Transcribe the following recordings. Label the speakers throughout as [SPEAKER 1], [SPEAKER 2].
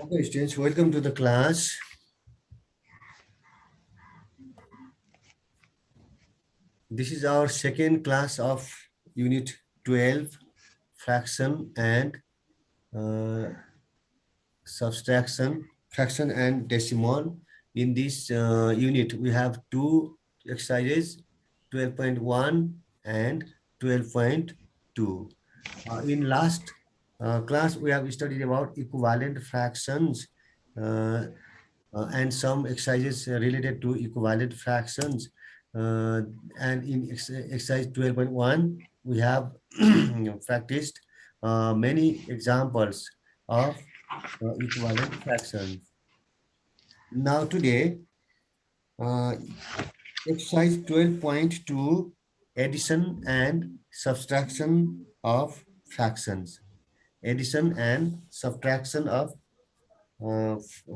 [SPEAKER 1] Okay, students, welcome to the class. This is our second class of Unit 12, fraction and uh, subtraction, fraction and decimal. In this unit, we have two exercises, 12.1 and 12.2. In last class, we have studied about equivalent fractions and some exercises related to equivalent fractions. And in exercise 12.1, we have practiced many examples of equivalent fractions. Now today, uh, exercise 12.2, addition and subtraction of fractions. Addition and subtraction of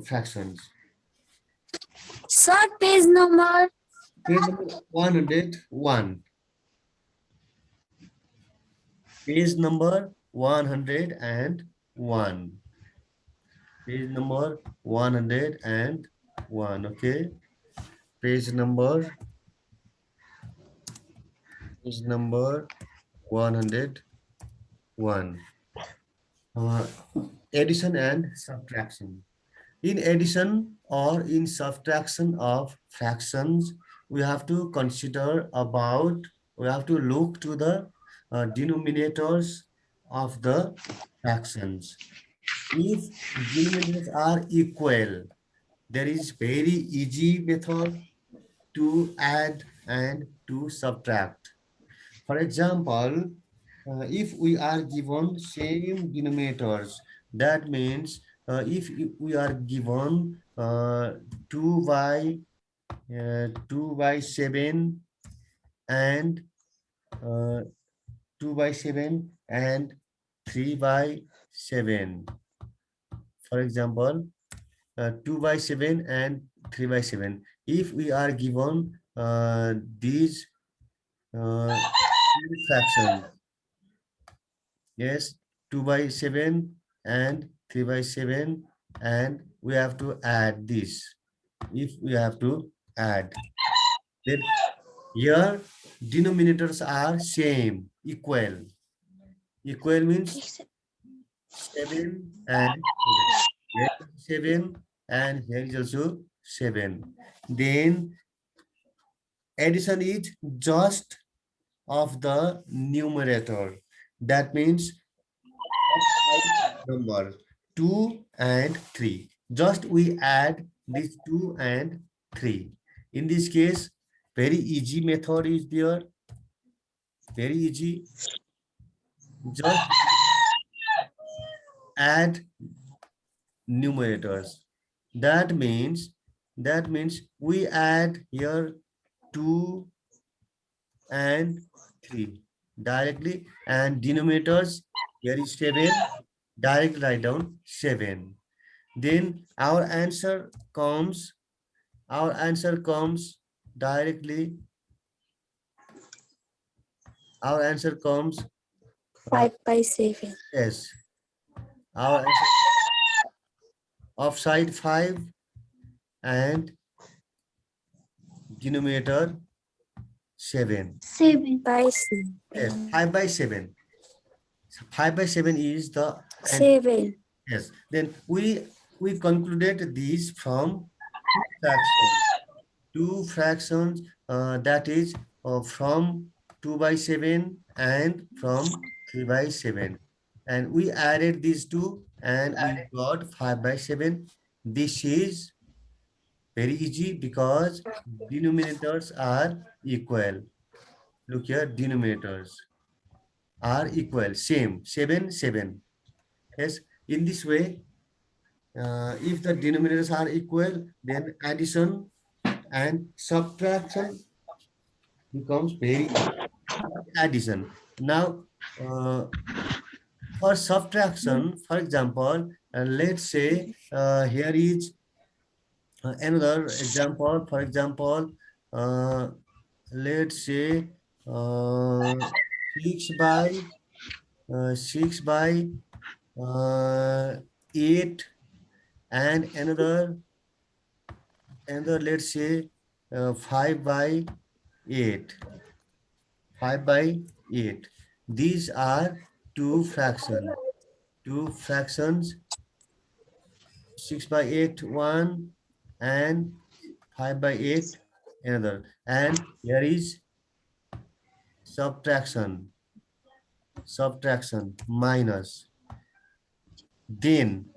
[SPEAKER 1] fractions.
[SPEAKER 2] Sir, page number.
[SPEAKER 1] Page number 101. Page number 101. Page number 101. Okay. Page number 101. Uh, Addition and subtraction. In addition or in subtraction of fractions, we have to consider about, we have to look to the denominators of the fractions. If denominators are equal, there is very easy method to add and to subtract. For example, if we are given same denominators, that means if we are given 2 by 7 and 2 by 7 and 3 by 7. For example, 2 by 7 and 3 by 7. If we are given these fractions, yes, 2 by 7 and 3 by 7, and we have to add this. If we have to add, then here denominators are same, equal. Equal means 7 and 7. Here is 7 and here is also 7. Then addition is just of the numerator. That means number 2 and 3. Just we add these 2 and 3. In this case, very easy method is there. Very easy. Just add numerators. That means we add here 2 and 3 directly, and denominators here is 7. Directly write down 7. Then our answer comes directly. Our answer comes
[SPEAKER 2] 5 by 7.
[SPEAKER 1] yes. Our answer of side 5 and denominator 7.
[SPEAKER 2] 7 by 7.
[SPEAKER 1] Yes, 5 by 7. 5 by 7 is the
[SPEAKER 2] 7.
[SPEAKER 1] yes. Then we concluded these from two fractions. Two fractions that is from 2 by 7 and from 3 by 7. And we added these two and we got 5 by 7. This is very easy because denominators are equal. Look here, denominators are equal, same, 7, 7. Yes, in this way, if the denominators are equal, then addition and subtraction becomes very easy. Addition. Now, for subtraction, for example, let's say here is another example. For example, let's say 6 by 6 by 8 and another let's say 5 by 8. 5 by 8. These are two fractions. Two fractions, 6 by 8 one and 5 by 8 another. And here is subtraction, minus. Then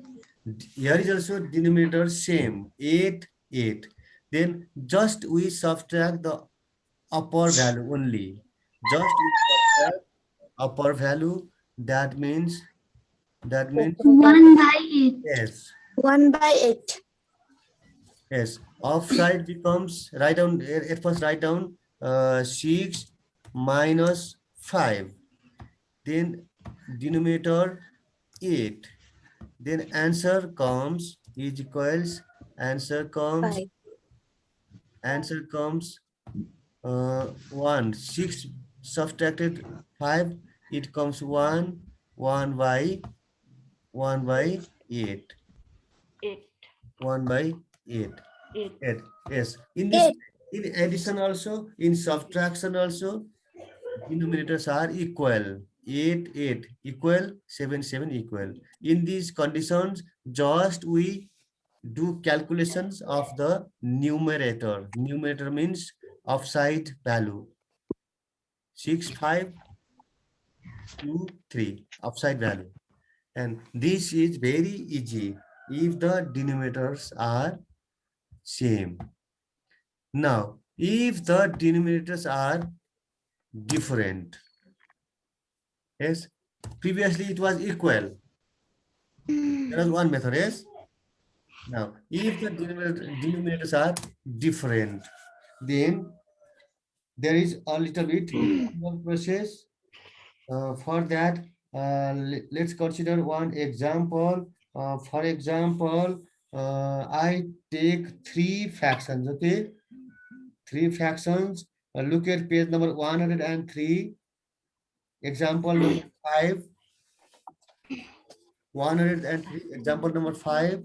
[SPEAKER 1] here is also denominator same, 8 8. Then just we subtract the upper value only. Just we subtract upper value. That means
[SPEAKER 3] 1 by 8.
[SPEAKER 1] yes.
[SPEAKER 2] 1 by 8.
[SPEAKER 1] Yes, offside becomes, write down, at first write down 6 minus 5. Then denominator 8. Then answer comes is equals, answer comes 1. 6 subtracted 5, it comes 1, 1 by 8.
[SPEAKER 3] 8.
[SPEAKER 1] 1 by 8.
[SPEAKER 3] 8.
[SPEAKER 1] 8. Yes. In this,
[SPEAKER 2] 8.
[SPEAKER 1] in addition also, in subtraction also, denominators are equal. 8, 8 equal, 7, 7 equal. In these conditions, just we do calculations of the numerator. Numerator means offside value. 6, 5, 2, 3, offside value. And this is very easy if the denominators are same. Now, if the denominators are different, yes, previously it was equal. There was one method, yes. Now, if the denominators are different, then there is a little bit more process. For that, let's consider one example. For example, I take 3 fractions, okay? 3 fractions. Look at page number 103. Example number 5. 103. Example number 5.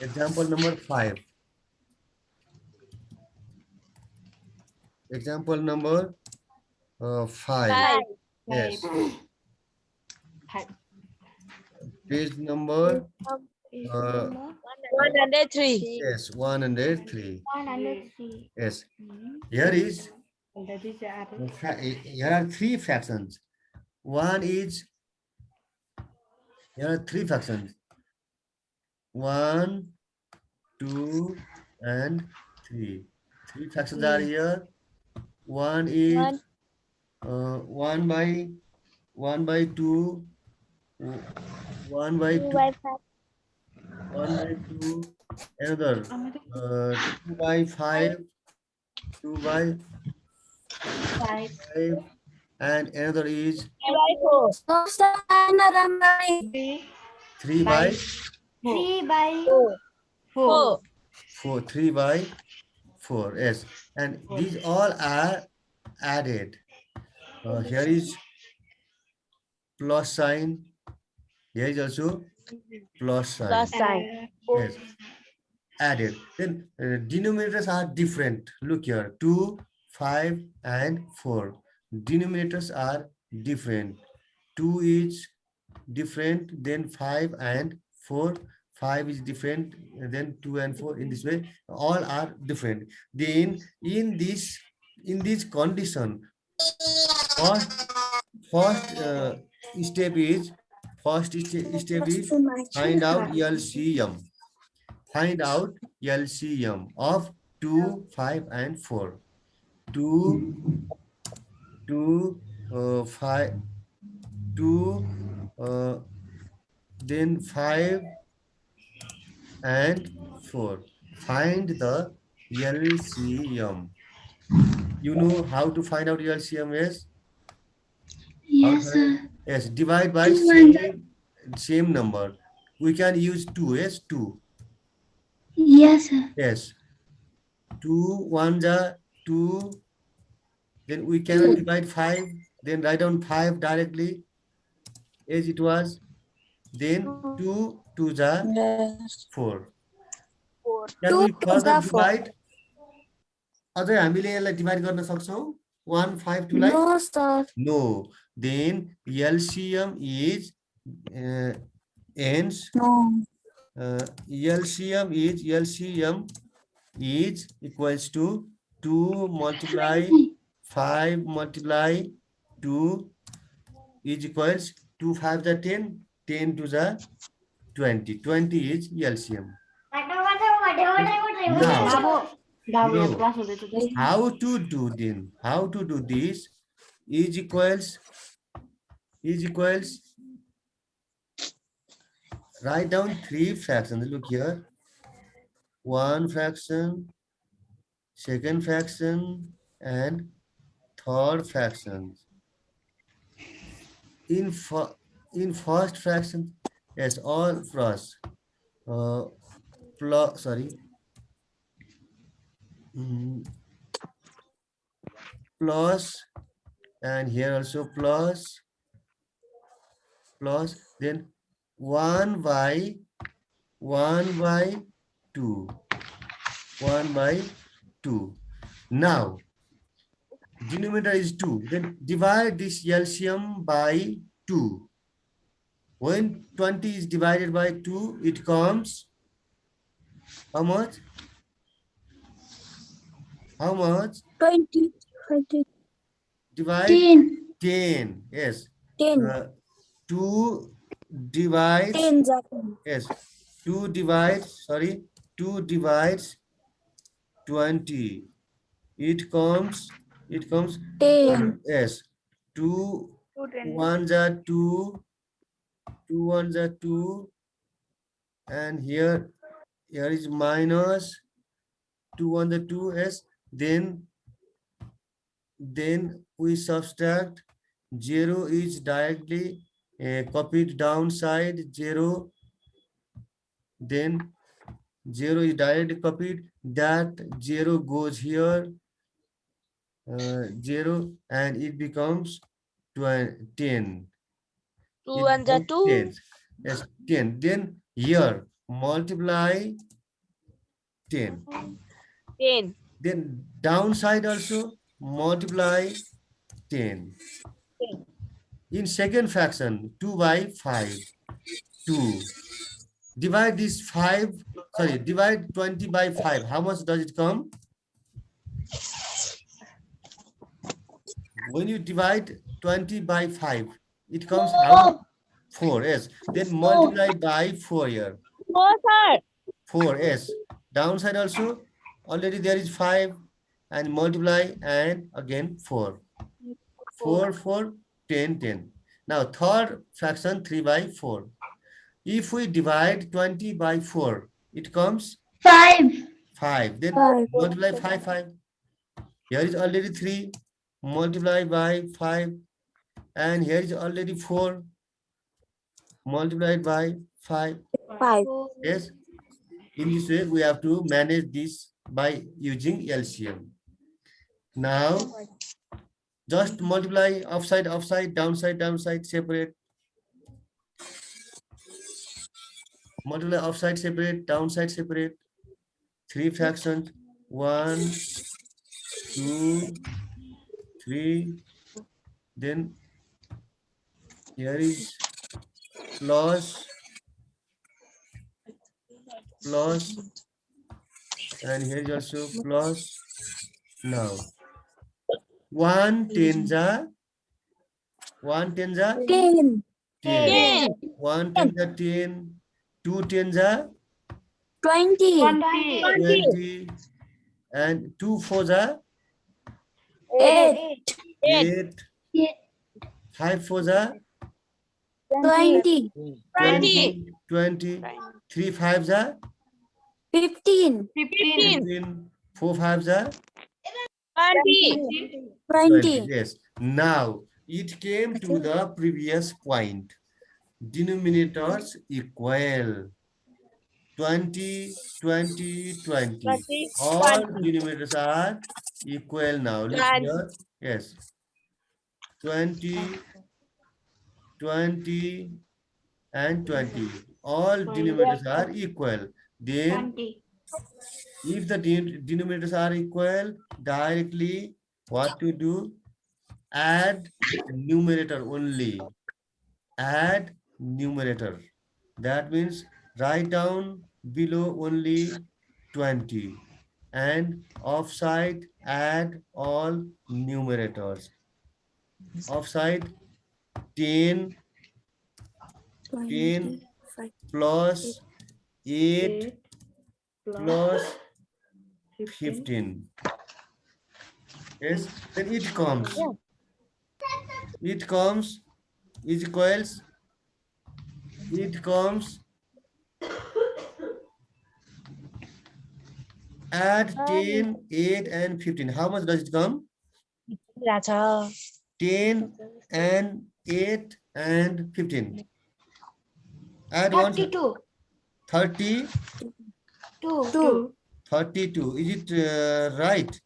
[SPEAKER 1] Example number 5. Example number 5. Yes. Page number
[SPEAKER 2] 103.
[SPEAKER 1] yes, 103.
[SPEAKER 3] 103.
[SPEAKER 1] Yes. Here is here are 3 fractions. One is here are 3 fractions. 1, 2, and 3. 3 fractions are here. One is 1 by 2, 1 by 2, 1 by 2, another 2 by 5, 2 by 5, and another is 3 by
[SPEAKER 3] 3 by
[SPEAKER 2] 4.
[SPEAKER 1] 4, 3 by 4, yes. And these all are added. Here is plus sign. Here is also plus sign. Yes, added. Then denominators are different. Look here, 2, 5, and 4. Denominators are different. 2 is different, then 5 and 4. 5 is different, then 2 and 4. In this way, all are different. Then in this condition, first step is find out LCM. Find out LCM of 2, 5, and 4. 2, 5, 2, then 5 and 4. Find the LCM. You know how to find out LCM is?
[SPEAKER 3] Yes, sir.
[SPEAKER 1] Yes, divide by same number. We can use 2, yes, 2.
[SPEAKER 3] Yes, sir.
[SPEAKER 1] Yes. 2, 1 are 2. Then we cannot divide 5. Then write down 5 directly. as it was. Then 2 2s are
[SPEAKER 2] Yes.
[SPEAKER 1] 4.
[SPEAKER 2] 4.
[SPEAKER 1] Can
[SPEAKER 2] 2
[SPEAKER 1] we
[SPEAKER 2] to
[SPEAKER 1] further
[SPEAKER 2] the 4.
[SPEAKER 1] divide? अझै हामीले यसलाई divide गर्न सक्छौँ 1 5 2 लाई?
[SPEAKER 2] No, sir.
[SPEAKER 1] No. Then LCM is hence
[SPEAKER 2] No.
[SPEAKER 1] LCM is equals to 2 multiply 5 multiply 2 is equals 2 5 the 10 10 to the 20 20 is LCM. Now, no. How to do then? How to do this? Is equals write down 3 fractions. Look here. 1 fraction, second fraction, and third fraction. In first fraction, yes, all plus plus, and here also plus, then 1 by 2. 1 by 2. Now, denominator is 2. Then divide this LCM by 2. When 20 is divided by 2, it comes how much? How much?
[SPEAKER 2] 20. 20.
[SPEAKER 1] Divide 10. Yes.
[SPEAKER 2] 10.
[SPEAKER 1] 2 divides
[SPEAKER 2] 10.
[SPEAKER 1] yes. 2 divides 20. It comes
[SPEAKER 2] 10.
[SPEAKER 1] yes. 2 1s are 2, 2 1s are 2, and here is minus 2 1s are 2. Yes. Then we subtract. 0 is directly copied downside 0. Then 0 is directly copied. That 0 goes here. 0, and it becomes 10.
[SPEAKER 2] 2 and the 2.
[SPEAKER 1] 10. Yes, 10. Then here multiply 10.
[SPEAKER 2] 10.
[SPEAKER 1] Then downside also multiply 10. In second fraction, 2 by 5. 2. Divide this 5. Sorry, divide 20 by 5. How much does it come? When you divide 20 by 5, it comes how? 4. Yes. Then multiply by 4 here.
[SPEAKER 2] 4, sir.
[SPEAKER 1] 4. Yes. Downside also already there is 5, and multiply, and again 4. 4 4 10 10. Now third fraction, 3 by 4. If we divide 20 by 4, it comes
[SPEAKER 3] 5.
[SPEAKER 1] 5. Then
[SPEAKER 2] 5.
[SPEAKER 1] multiply 5 5. Here is already 3. Multiply by 5, and here is already 4. Multiplied by 5.
[SPEAKER 2] 5.
[SPEAKER 1] Yes. In this way, we have to manage this by using LCM. Now, just multiply upside, upside, downside, downside, separate. Multiply upside, separate, downside, separate. 3 fractions. 1, 2, 3. Then here is plus, and here is also plus. Now 1 10 ja 1 10 ja
[SPEAKER 2] 10.
[SPEAKER 1] 10. 1 10 ja 10. 2 10 ja
[SPEAKER 2] 20.
[SPEAKER 1] 20, and 2 4 ja
[SPEAKER 2] 8.
[SPEAKER 1] 8. 5 4 ja
[SPEAKER 2] 20.
[SPEAKER 1] 20. 3 5 ja
[SPEAKER 2] 15.
[SPEAKER 1] 15. 4 5 ja
[SPEAKER 2] 20.
[SPEAKER 1] Yes. Now it came to the previous point. Denominators equal. 20 20 20. All denominators are equal now. Look here. Yes. 20 20 and 20. All denominators are equal. Then
[SPEAKER 3] 20.
[SPEAKER 1] if the denominators are equal, directly what to do? Add numerator only. Add numerator. That means write down below only 20 and offside add all numerators. Offside 10
[SPEAKER 2] 25.
[SPEAKER 1] plus 8 plus 15. Yes, then it comes. It comes is equals. It comes. Add 10, 8 and 15. How much does it come? 10 and 8 and 15. Add one
[SPEAKER 3] 32.
[SPEAKER 1] 30,
[SPEAKER 3] 2.
[SPEAKER 1] 32. Is it right?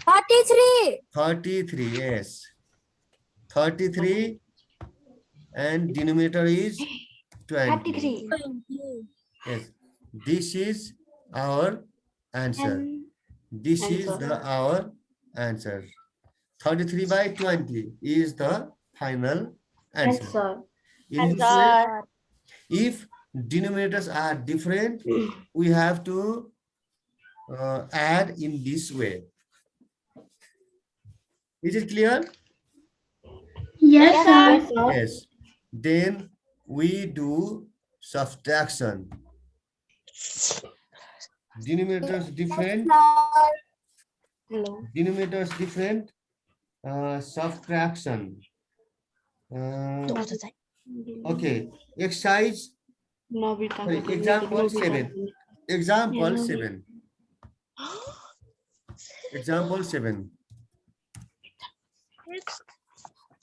[SPEAKER 2] 33.
[SPEAKER 1] 33, yes. 33 and denominator is 20.
[SPEAKER 3] 33.
[SPEAKER 2] 20.
[SPEAKER 1] Yes. This is our answer.
[SPEAKER 3] And
[SPEAKER 1] This is our answer. 33 by 20 is the final answer. In this way, if denominators are different, we have to add in this way. Is it clear?
[SPEAKER 3] yes, sir.
[SPEAKER 1] Yes. Then we do subtraction. Denominators different.
[SPEAKER 3] Hello.
[SPEAKER 1] Denominators different. Subtraction. Okay. Exercise. Sorry, example 7. Example 7. Example 7.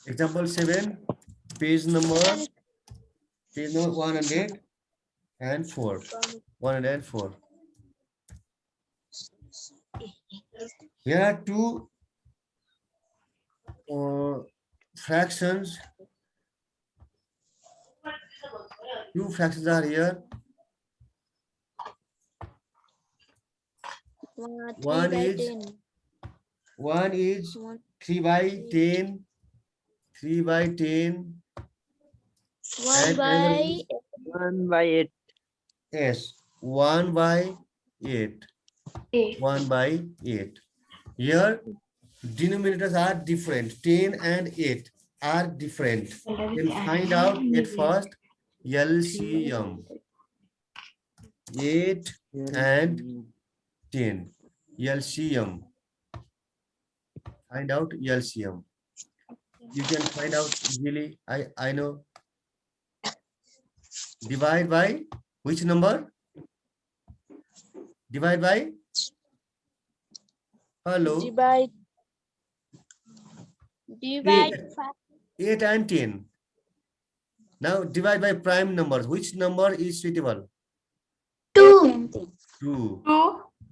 [SPEAKER 1] Example 7. Page number 104. 104. Here are two fractions. Two fractions are here. One is 3 by 10. 3 by 10.
[SPEAKER 2] 1 by
[SPEAKER 4] 1 by 8.
[SPEAKER 1] Yes, 1 by 8. 1 by 8. Here, denominators are different. 10 and 8 are different. Then find out at first LCM. 8 and 10. LCM. Find out LCM. You can find out easily. I know. Divide by which number? Divide by? Hello.
[SPEAKER 4] Divide
[SPEAKER 1] 8 and 10. Now divide by prime numbers. Which number is suitable?
[SPEAKER 3] 2.
[SPEAKER 1] 2.
[SPEAKER 3] 2.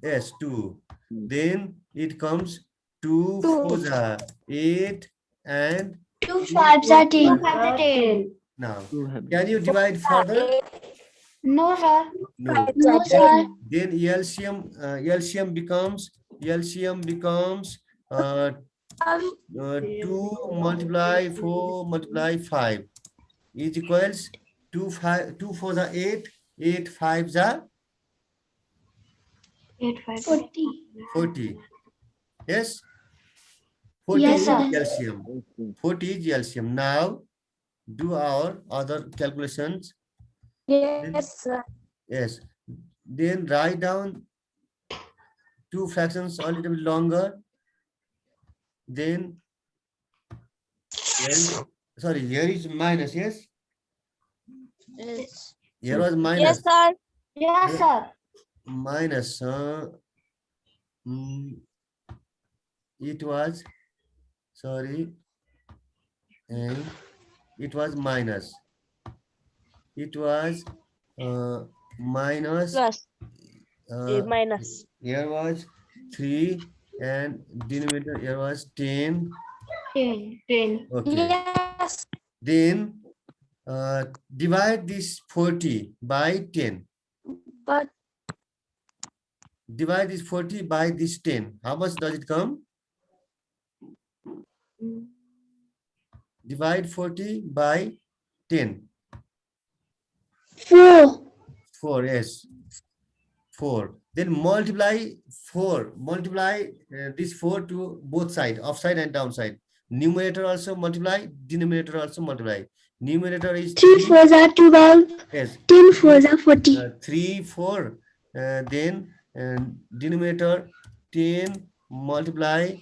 [SPEAKER 1] Yes, 2. Then it comes 2 4s are 8 and
[SPEAKER 3] 2 5s are 10.
[SPEAKER 1] now. Can you divide further?
[SPEAKER 3] No, sir.
[SPEAKER 1] No.
[SPEAKER 3] No, sir.
[SPEAKER 1] Then LCM becomes 2 multiply 4 multiply 5 is equals 2 4s are 8, 8 5s are
[SPEAKER 3] 8 5 40.
[SPEAKER 1] 40. Yes? 40
[SPEAKER 3] Yes,
[SPEAKER 1] is
[SPEAKER 3] sir.
[SPEAKER 1] LCM. 40 is LCM. Now do our other calculations.
[SPEAKER 2] Yes, sir.
[SPEAKER 1] Yes. Then write down two fractions a little bit longer. Then here is minus, yes?
[SPEAKER 2] Yes.
[SPEAKER 1] Here was minus.
[SPEAKER 4] Yes, sir.
[SPEAKER 3] Yes, sir.
[SPEAKER 1] Minus. It was, sorry, and it was minus. It was minus.
[SPEAKER 4] Plus.
[SPEAKER 1] uh,
[SPEAKER 4] Minus.
[SPEAKER 1] Here was 3 and denominator here was 10
[SPEAKER 3] 10.
[SPEAKER 1] Okay.
[SPEAKER 2] Yes.
[SPEAKER 1] Then divide this 40 by 10.
[SPEAKER 2] But
[SPEAKER 1] Divide this 40 by this 10. How much does it come? Divide 40 by 10.
[SPEAKER 3] 4.
[SPEAKER 1] 4, yes. 4. Then multiply 4. Multiply this 4 to both sides, upside and downside. Numerator also multiply, denominator also multiply. Numerator is
[SPEAKER 3] 3 4s are 12.
[SPEAKER 1] yes,
[SPEAKER 3] 10 4s are 40.
[SPEAKER 1] 3, 4. Then denominator 10 multiply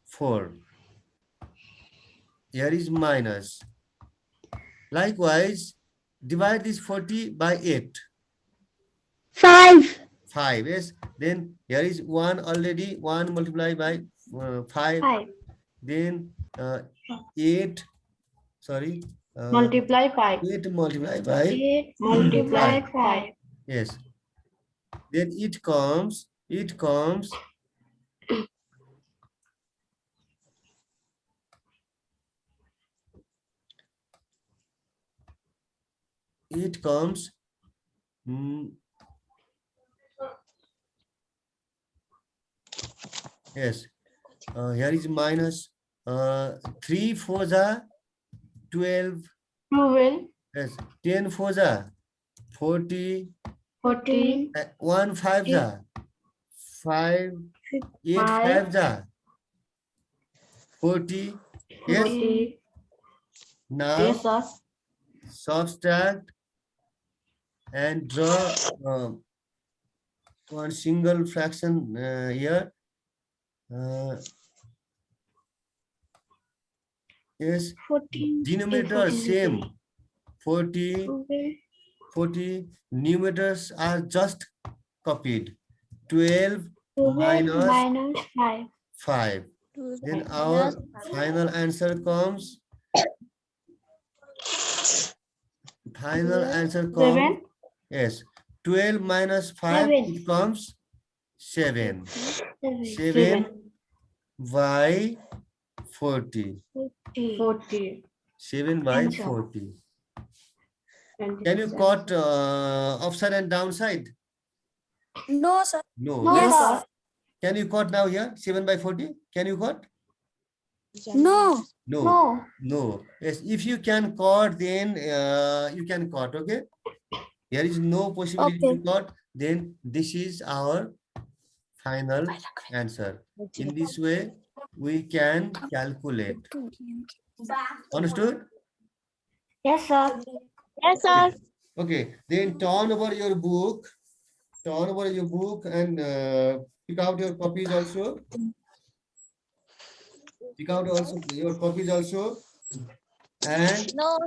[SPEAKER 1] 4. Here is minus. Likewise, divide this 40 by 8.
[SPEAKER 3] 5.
[SPEAKER 1] 5, yes. Then here is 1 already. 1 multiplied by 5.
[SPEAKER 3] 5.
[SPEAKER 1] Then 8. Sorry.
[SPEAKER 3] Multiply 5.
[SPEAKER 1] 8 multiplied by
[SPEAKER 3] 8 multiply 5.
[SPEAKER 1] yes. Then it comes. It comes. It comes. Yes. Here is minus 3 4s are 12.
[SPEAKER 3] 12.
[SPEAKER 1] Yes. 10 4s are 40.
[SPEAKER 3] 14.
[SPEAKER 1] 1 5s are 5. 8
[SPEAKER 3] 5.
[SPEAKER 1] 5s are 40. Yes.
[SPEAKER 3] 40.
[SPEAKER 1] Now
[SPEAKER 3] Yes, sir.
[SPEAKER 1] subtract and draw one single fraction here. Yes.
[SPEAKER 3] 14.
[SPEAKER 1] Denominator same. 40. 40. Numerators are just copied. 12 minus
[SPEAKER 3] Minus 5.
[SPEAKER 1] 5. Then our final answer comes. Final answer comes.
[SPEAKER 3] 7.
[SPEAKER 1] Yes. 12 minus 5,
[SPEAKER 3] 7.
[SPEAKER 1] it comes 7. 7
[SPEAKER 3] 7.
[SPEAKER 1] by 40.
[SPEAKER 3] 40.
[SPEAKER 1] 7 by
[SPEAKER 3] Answer.
[SPEAKER 1] 40. Can you cut upside and downside?
[SPEAKER 2] no, sir.
[SPEAKER 1] No.
[SPEAKER 3] No,
[SPEAKER 2] Yes.
[SPEAKER 3] sir.
[SPEAKER 1] Can you cut now here? 7 by 40? Can you cut?
[SPEAKER 2] No.
[SPEAKER 1] No.
[SPEAKER 3] No.
[SPEAKER 1] No. Yes. If you can cut, then you can cut. Okay. There is no possibility
[SPEAKER 2] Okay.
[SPEAKER 1] to cut. Then this is our final answer. In this way, we can calculate. Understood?
[SPEAKER 3] Yes, sir.
[SPEAKER 2] Yes, sir.
[SPEAKER 1] Okay. Then turn over your book. Turn over your book and pick out your copies also. Pick out also your copies also. And
[SPEAKER 2] No.